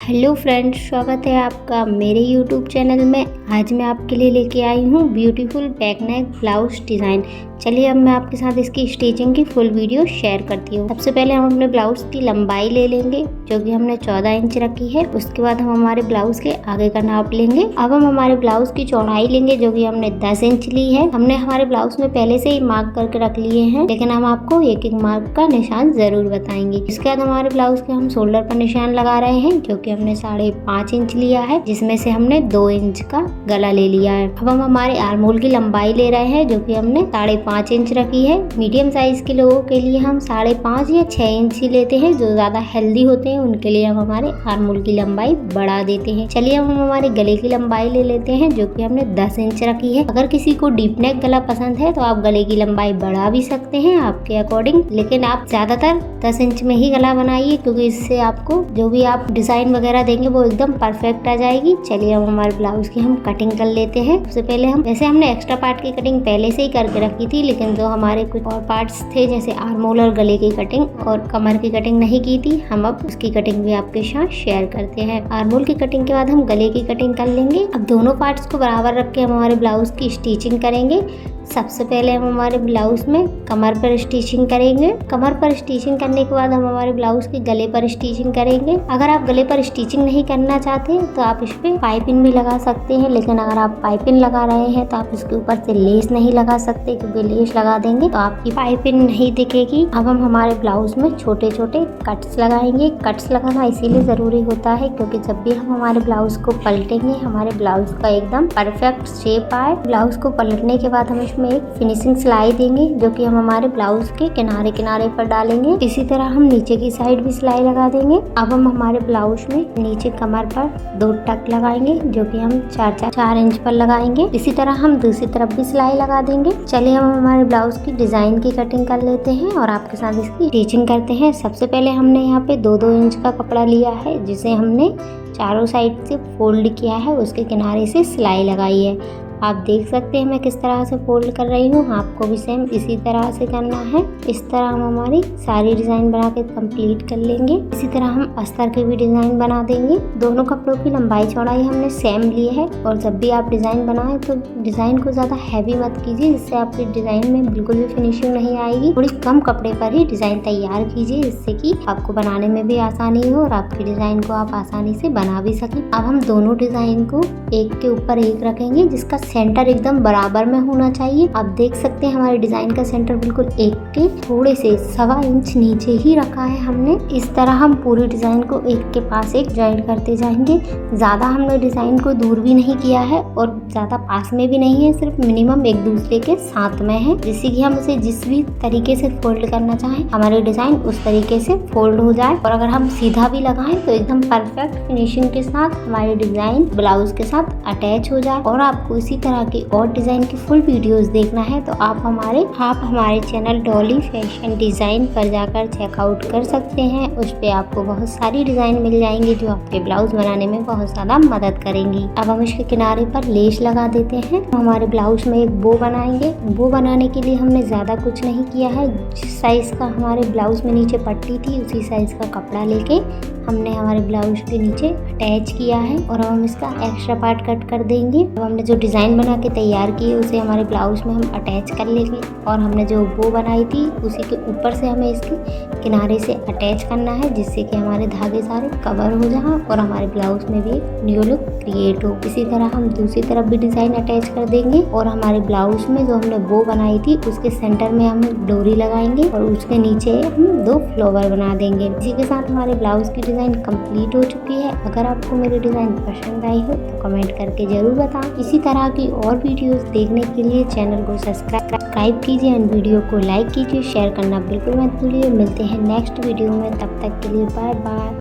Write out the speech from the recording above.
Hello friends, स्वागत है आपका मेरे यूट्यूब चैनल में। आज मैं आपके लिए लेके आई हूँ beautiful back neck blouse design. चलिए अब मैं आपके साथ इसकी स्टिचिंग की फुल वीडियो शेयर करती हूँ। सबसे पहले हम अपने ब्लाउज की लंबाई ले लेंगे जो कि हमने 14 इंच रखी है। उसके बाद हम हमारे ब्लाउज के आगे का नाप लेंगे। अब हम हमारे ब्लाउज की चौड़ाई लेंगे जो कि हमने 10 इंच ली है। हमने हमारे ब्लाउज में पहले से ही मार्क करके रख लिए हैं, लेकिन हम आपको एक एक मार्क का निशान जरूर बताएंगे। इसके बाद हमारे ब्लाउज के हम शोल्डर पर निशान लगा रहे हैं जो कि हमने 5.5 इंच लिया है, जिसमें से हमने 2 इंच का गला ले लिया है। अब हम हमारे आर्म होल की लंबाई ले रहे हैं जो कि हमने 5.5 इंच रखी है। मीडियम साइज के लोगों के लिए हम 5.5 या 6 इंच ही लेते हैं। जो ज्यादा हेल्दी होते हैं उनके लिए हम हमारे आर्म होल की लंबाई बढ़ा देते हैं। चलिए अब हम हमारे गले की लंबाई ले लेते हैं जो कि हमने 10 इंच रखी है। अगर किसी को डीप नेक गला पसंद है तो आप गले की लंबाई बढ़ा भी सकते हैं आपके अकॉर्डिंग, लेकिन आप ज्यादातर 10 इंच में ही गला बनाइए क्योंकि इससे आपको जो भी आप डिजाइन वगैरह देंगे वो एकदम परफेक्ट आ जाएगी। चलिए अब हमारे ब्लाउज की हम कटिंग कर लेते हैं। सबसे पहले हम जैसे हमने एक्स्ट्रा पार्ट की कटिंग पहले से ही करके रखी थी, लेकिन जो हमारे कुछ और पार्ट्स थे जैसे आर्म होल और गले की कटिंग और कमर की कटिंग नहीं की थी, हम अब उसकी कटिंग भी आपके साथ शेयर करते हैं। आर्म होल की कटिंग के बाद हम गले की कटिंग कर लेंगे। अब दोनों पार्ट्स को बराबर रख के हम हमारे ब्लाउज की स्टिचिंग करेंगे। सबसे पहले हम हमारे ब्लाउज में कमर पर स्टिचिंग करेंगे। कमर पर स्टिचिंग करने के बाद हम हमारे ब्लाउज के गले पर स्टिचिंग करेंगे। अगर आप गले पर स्टिचिंग नहीं करना चाहते तो आप इस पे पाइपिंग भी लगा सकते हैं, लेकिन अगर आप पाइपिंग लगा रहे हैं तो आप इसके ऊपर से लेस नहीं लगा सकते क्योंकि लेस लगा देंगे तो आपकी पाइपिंग नहीं दिखेगी। अब हम हमारे ब्लाउज में छोटे छोटे कट्स लगाएंगे। कट्स लगाना इसीलिए जरूरी होता है क्योंकि जब भी हम हमारे ब्लाउज को पलटेंगे हमारे ब्लाउज का एकदम परफेक्ट शेप आए। ब्लाउज को पलटने के बाद हम में एक फिनिशिंग सिलाई देंगे जो कि हम हमारे ब्लाउज के किनारे किनारे पर डालेंगे। इसी तरह हम नीचे की साइड भी सिलाई लगा देंगे। अब हम हमारे ब्लाउज में नीचे कमर पर 2 टक लगाएंगे जो कि हम 4 इंच पर लगाएंगे। इसी तरह हम दूसरी तरफ भी सिलाई लगा देंगे। चलिए हम हमारे ब्लाउज की डिजाइन की कटिंग कर लेते हैं और आपके साथ इसकी स्टिचिंग करते हैं। सबसे पहले हमने यहाँ पे 2-2 इंच का कपड़ा लिया है जिसे हमने चारों साइड से फोल्ड किया है, उसके किनारे से सिलाई लगाई है। आप देख सकते हैं मैं किस तरह से फोल्ड कर रही हूँ, आपको भी सेम इसी तरह से करना है। इस तरह हम हमारी सारी डिज़ाइन बना के कंप्लीट कर लेंगे। इसी तरह हम अस्तर की भी डिज़ाइन बना देंगे। दोनों कपड़ों की लंबाई चौड़ाई हमने सेम ली है और जब भी आप डिज़ाइन बनाएं तो डिज़ाइन को ज़्यादा हैवी मत कीजिए, जिससे आपकी डिज़ाइन में बिल्कुल भी फिनिशिंग नहीं आएगी। थोड़ी कम कपड़े पर ही डिज़ाइन तैयार कीजिए जिससे कि आपको बनाने में भी आसानी हो और आपकी डिज़ाइन को आप आसानी से बना भी सकें। अब हम दोनों डिज़ाइन को एक के ऊपर एक रखेंगे जिसका सेंटर एकदम बराबर में होना चाहिए। आप देख सकते हैं हमारे डिजाइन का सेंटर बिल्कुल एक के थोड़े से 1.25 इंच नीचे ही रखा है हमने। इस तरह हम पूरी डिजाइन को एक के पास एक ज्वाइन करते जाएंगे। ज्यादा हमने डिजाइन को दूर भी नहीं किया है और ज्यादा पास में भी नहीं है, सिर्फ मिनिमम एक दूसरे के साथ में है, जिससे कि हम उसे जिस भी तरीके से फोल्ड करना चाहें हमारी डिजाइन उस तरीके से फोल्ड हो जाए। और अगर हम सीधा भी लगाएं तो एकदम परफेक्ट फिनिशिंग के साथ हमारी डिजाइन ब्लाउज के साथ अटैच हो जाए। और आपको इसी तरह की और डिजाइन की फुल वीडियोस देखना है तो आप हमारे चैनल डॉली फैशन डिजाइन पर जाकर चेकआउट कर सकते हैं। उस पे आपको बहुत सारी डिजाइन मिल जाएंगी जो आपके ब्लाउज बनाने में बहुत ज्यादा मदद करेंगी। अब हम इसके किनारे पर लेस लगा देते हैं। हमारे ब्लाउज में एक बो बनाएंगे। बो बनाने के लिए हमने ज्यादा कुछ नहीं किया है। जिस साइज का हमारे ब्लाउज में नीचे पट्टी थी उसी साइज का कपड़ा लेके हमने हमारे ब्लाउज के नीचे अटैच किया है और हम इसका एक्स्ट्रा पार्ट कट कर देंगे। अब हमने जो डिजाइन बना के तैयार की है उसे हमारे ब्लाउज में हम अटैच कर लेंगे और हमने जो बो बनाई थी उसी के ऊपर से हमें इसके किनारे से अटैच करना है जिससे कि हमारे धागे सारे कवर हो जाए और हमारे ब्लाउज में भी एक न्यू लुक क्रिएट हो। इसी तरह हम दूसरी तरफ भी डिजाइन अटैच कर देंगे और हमारे ब्लाउज में जो हमने बो बनाई थी उसके सेंटर में हम डोरी लगाएंगे और उसके नीचे हम 2 फ्लावर बना देंगे। इसी के साथ हमारे ब्लाउज की डिजाइन कंप्लीट हो चुकी है। अगर आपको मेरी डिजाइन पसंद आई हो तो कमेंट करके जरूर बताएं। इसी तरह की और वीडियोस देखने के लिए चैनल को सब्सक्राइब कीजिए और वीडियो को लाइक कीजिए, शेयर करना बिल्कुल मत भूलिए। मिलते हैं नेक्स्ट वीडियो में, तब तक के लिए बाय बाय।